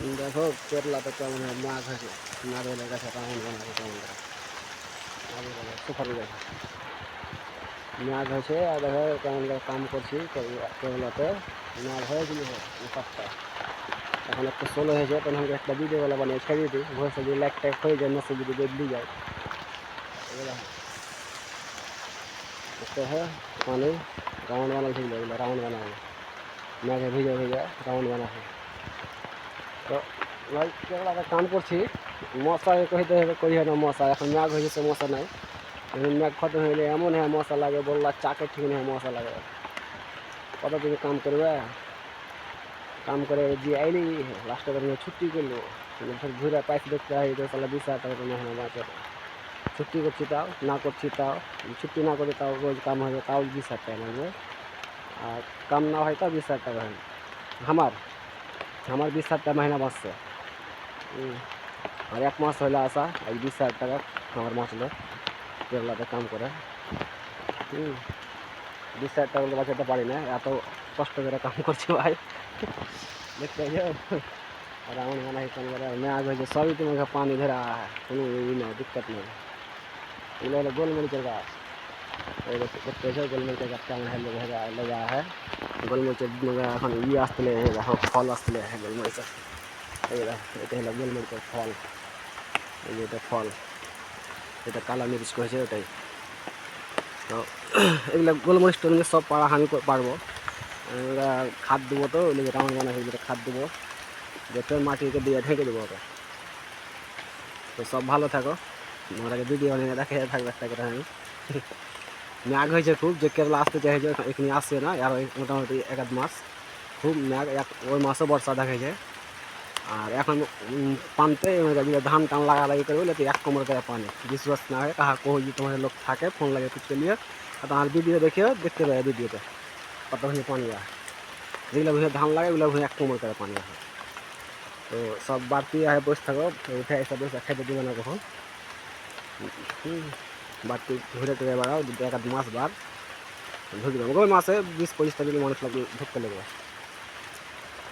দেখো কেরলাতে কেমন মাছ হয়েছে, নারকেলের গাছে রাউন্ড বানাবে কেমন করে, সুপারি গাছে মাছ হয়েছে। আর দেখো কেমন করে কাম করছি কেরলাতে মাছ হয়েছিল সপ্তাহ। এখন একটু সোলো হয়েছে, তখন আমাকে একটা ভিডিওগুলো বানিয়ে ছেড়ে দিই, ভয়েসে যদি লাইক টাইক হয়ে যায়, মেসেজ যদি বদলি যায় এগুলো দেখতে হয়। মানে রাউন্ড বানাচ্ছি, এগুলো রাউন্ড বানাবে, মাঝে ভিজে ভিজে রাউন্ড বানাবে। তো কেরলাতে কাম করছি, মশা কইতে হবে কই না মশা, এখন ম্যাগ হয়েছে সে মশা নাই। এখন ম্যাগ খতম হইলে এমন হ্যাঁ মশা লাগে, বললা চাকে ঠিক নেই মশা লাগে। কত তুমি কাম করবে, কাম করে যে আইলি লাস্টে করে ছুটি করলো, ফের ঘুরে পাইছি দেখতে হয় তো তাহলে 20,000 টাকা মহিনা বাঁচে। ছুটি করছি তাও, না করছি তাও, ছুটি না করে তাও রোজ কাম হবে তাও 20,000 টাকা লাগবে। আর কাম না হয় তাও 20,000 টাকা হয়। আমার আমার 20,000 টাকা মহিনা বাঁচছে। আর 1 মাস হইলে আসা, এই 20,000 টাকা আমার বাঁচলো কেরলাতে কাম করে। 20,000 টাকা বলে বাঁচাতে পারি না, এত কষ্ট করে কাম করছি ভাই, দেখতে যাও। আর আমার মনে হয় কাম করে ম্যাগ হয়েছে সবই তোমাকে পানি ধরা, কোনো ই নেই, দিক্কত নেই। এগুলো হলো গোলমরিচের গাছ, এই দেখতে যাও গোলমরিচের গাছ কেমন লেগা है। গোলমরিচের এখন ই আসতে দেখো ফল আসতে গোলমরিচের, এই দেখো এটা হলো গোলমরিচের ফল, এই যে এটা ফল, এটা কালা মরিচ করেছে ওটাই। তো এগুলো গোলমরিচ টোলমরিচ সব পাড়া আমি পারবো, খাদ দেবো, তো ওই রাউন্ড বানা হয়ে খাদ দেবো, যে মাটিকে দিয়ে ঢেকে দেবো ওকে। তো সব ভালো থাকো, তোমাকে ভিডিও বানিয়ে দেখে থাকবে একটা করে। আমি ম্যাগ হয়েছে খুব, যে কেরলা আসতে চাইছে এখানে আসছে না, আর মোটামুটি 1-1 মাস খুব ম্যাগ, ওই মাসও বর্ষা দেখেছে। আর এখন পানতে ধান টান লাগালাগি করে বলে 1 কোমর করে পানি, বিশ্বাস না হয় কাহা কহ যে তোমার লোক থাকে ফোন লাগে পিছতে নিয়ে, আর তোমার ভিডিও দেখেও দেখতে পাবে ভিডিওতে কতখানি পানি হয়। যেগুলো ভুঁয়ে ধান লাগে ওগুলো ভুঁয়ে 1 কোমর করে পানি আসে। তো সব বাড়তি আয় বসে থাকো, উঠে এসে বসে খেতে দিবে না কখন। বাড়তি ঘুরে টুরে বেড়াও, 1-1 মাস বার ঢুকবে, ওই মাসে 20-25টা যদি মানুষ ঢুকতে লাগবে।